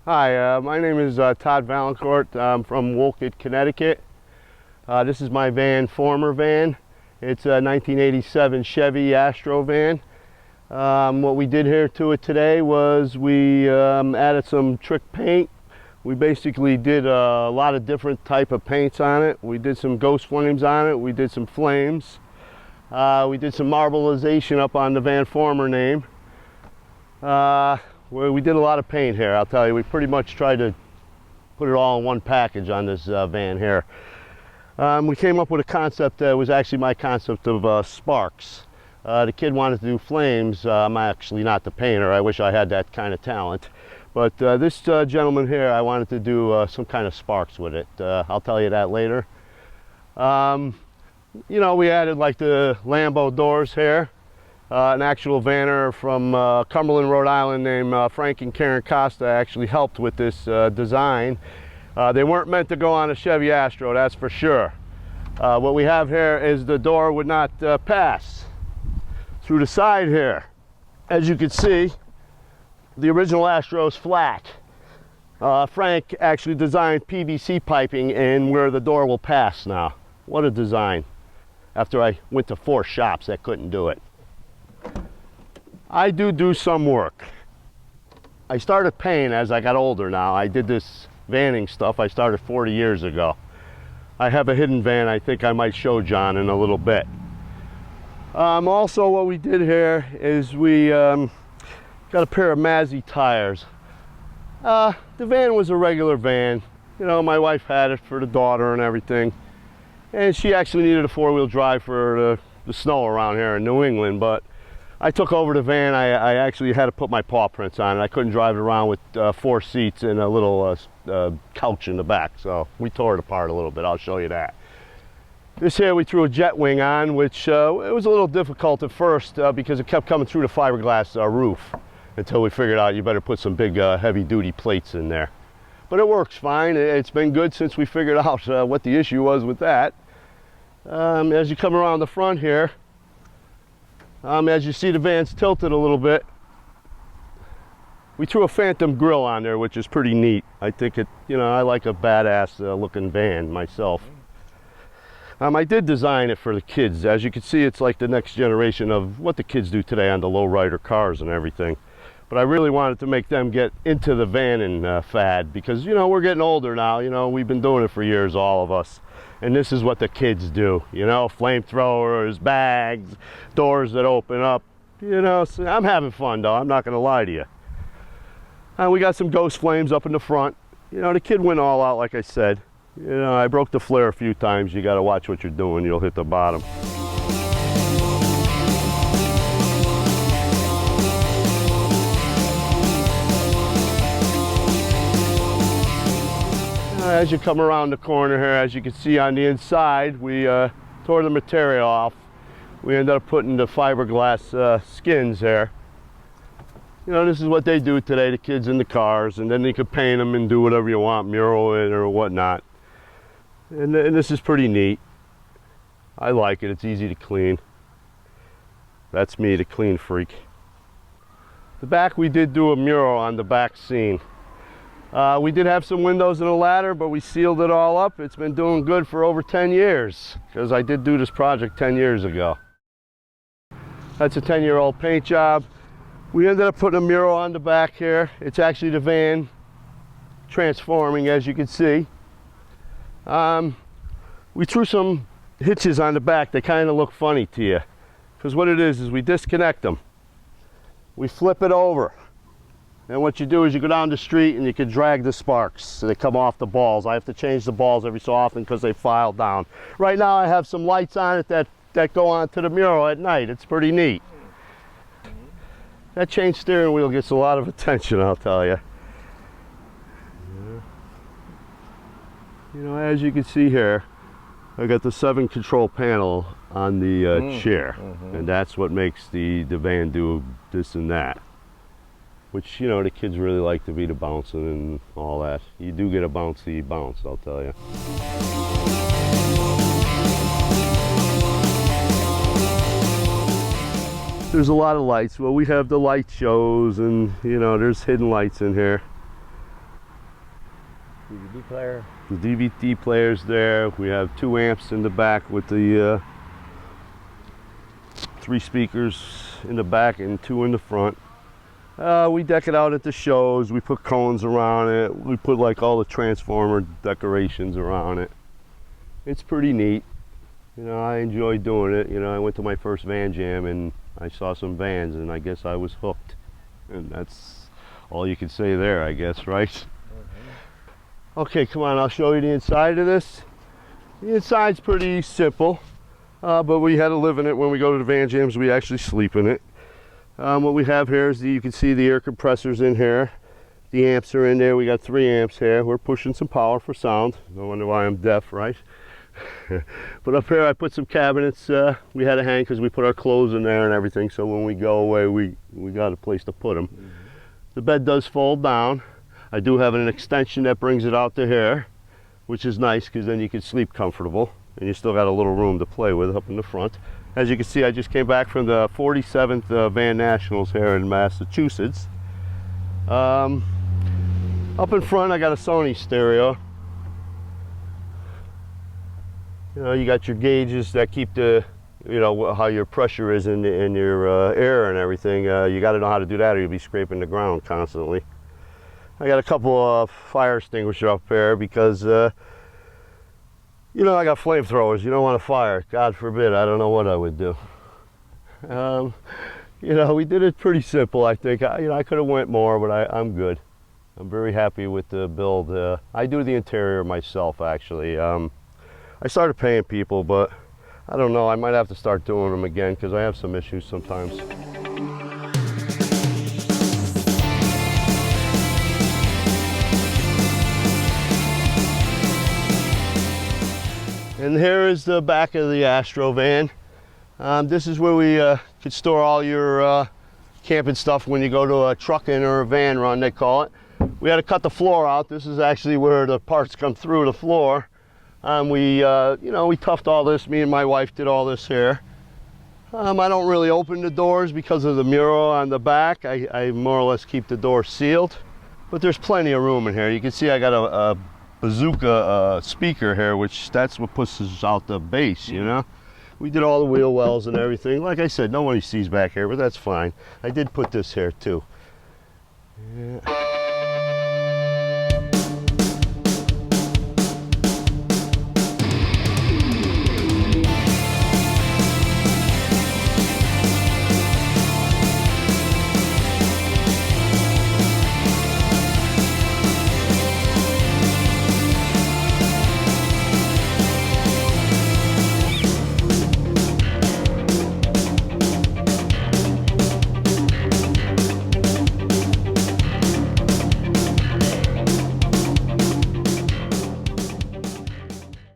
Hi, my name is Todd Vaillantcourt. I'm from Woolkit, Connecticut. This is my Vanformer van. It's a 1987 Chevy Astro van. What we did here to it today was we added some trick paint. We basically did a lot of different type of paints on it. We did some ghost flames on it. We did some flames. We did some marbleization up on the Vanformer name. We did a lot of paint here, I'll tell you. We pretty much tried to put it all in one package on this van here. We came up with a concept that was actually my concept of sparks. The kid wanted to do flames. I'm actually not the painter. I wish I had that kind of talent. But this gentleman here, I wanted to do some kind of sparks with it. I'll tell you that later. You know, we added like the Lambo doors here. An actual vanner from Cumberland, Rhode Island named Frank and Karen Costa actually helped with this design. They weren't meant to go on a Chevy Astro, that's for sure. What we have here is the door would not pass through the side here. As you can see, the original Astro is flat. Frank actually designed PVC piping in where the door will pass now. What a design. After I went to 4 shops that couldn't do it. I do some work. I started painting as I got older now. I did this vanning stuff. I started 40 years ago. I have a hidden van I think I might show John in a little bit. Also what we did here is we got a pair of Mazzy tires. The van was a regular van. You know, my wife had it for the daughter and everything. And she actually needed a 4-wheel drive for the snow around here in New England, but I took over the van. I actually had to put my paw prints on it. I couldn't drive it around with 4 seats and a little couch in the back, so we tore it apart a little bit. I'll show you that. This here we threw a jet wing on, which it was a little difficult at first because it kept coming through the fiberglass roof until we figured out you better put some big heavy-duty plates in there. But it works fine. It's been good since we figured out what the issue was with that. As you come around the front here, as you see the van's tilted a little bit, we threw a phantom grill on there, which is pretty neat. I think it, you know, I like a badass looking van myself. I did design it for the kids. As you can see, it's like the next generation of what the kids do today on the lowrider cars and everything. But I really wanted to make them get into the vanning fad because, you know, we're getting older now. You know, we've been doing it for years, all of us. And this is what the kids do, you know, flamethrowers, bags, doors that open up. You know, so I'm having fun though, I'm not gonna lie to you. We got some ghost flames up in the front. You know, the kid went all out, like I said. You know, I broke the flare a few times. You gotta watch what you're doing, you'll hit the bottom. As you come around the corner here, as you can see on the inside, we tore the material off. We ended up putting the fiberglass skins there. You know, this is what they do today, the kids in the cars, and then you can paint them and do whatever you want, mural it or whatnot. And this is pretty neat. I like it, it's easy to clean. That's me, the clean freak. The back, we did do a mural on the back scene. We did have some windows and a ladder, but we sealed it all up. It's been doing good for over 10 years, because I did do this project 10 years ago. That's a 10-year-old paint job. We ended up putting a mural on the back here. It's actually the van transforming, as you can see. We threw some hitches on the back that kind of look funny to you, because what it is we disconnect them. We flip it over. And what you do is you go down the street and you can drag the sparks so they come off the balls. I have to change the balls every so often because they file down. Right now I have some lights on it that go onto the mural at night. It's pretty neat. That chain steering wheel gets a lot of attention, I'll tell you. You know, as you can see here, I got the 7 control panel on the chair. And that's what makes the van do this and that. Which, you know, the kids really like to be the bouncing and all that. You do get a bouncy bounce, I'll tell you. There's a lot of lights. Well, we have the light shows and, you know, there's hidden lights in here. DVD player. The DVD player's there. We have 2 amps in the back with the 3 speakers in the back and 2 in the front. We deck it out at the shows. We put cones around it. We put like all the Transformer decorations around it. It's pretty neat. You know, I enjoy doing it. You know, I went to my first van jam and I saw some vans and I guess I was hooked. And that's all you can say there, I guess, right? Okay, come on, I'll show you the inside of this. The inside's pretty simple, but we had to live in it. When we go to the van jams, we actually sleep in it. What we have here is you can see the air compressors in here. The amps are in there. We got 3 amps here. We're pushing some power for sound. No wonder why I'm deaf, right? But up here I put some cabinets. We had to hang because we put our clothes in there and everything, so when we go away we got a place to put them. The bed does fold down. I do have an extension that brings it out to here, which is nice because then you can sleep comfortable and you still got a little room to play with up in the front. As you can see, I just came back from the 47th Van Nationals here in Massachusetts. Up in front I got a Sony stereo. You know, you got your gauges that keep the, you know, how your pressure is in your air and everything. You got to know how to do that or you'll be scraping the ground constantly. I got a couple of fire extinguisher up there because, you know, I got flamethrowers. You don't want to fire. God forbid. I don't know what I would do. You know, we did it pretty simple, I think. You know, I could have went more, but I'm good. I'm very happy with the build. I do the interior myself, actually. I started paying people, but I don't know. I might have to start doing them again because I have some issues sometimes. And here is the back of the Astro van. This is where we could store all your camping stuff when you go to a trucking or a van run, they call it. We had to cut the floor out. This is actually where the parts come through the floor. We, you know, we toughed all this. Me and my wife did all this here. I don't really open the doors because of the mural on the back. I more or less keep the door sealed, but there's plenty of room in here. You can see I got a bazooka speaker here, which that's what pushes out the bass, you know. We did all the wheel wells and everything. Like I said, nobody sees back here, but that's fine. I did put this here too. Yeah.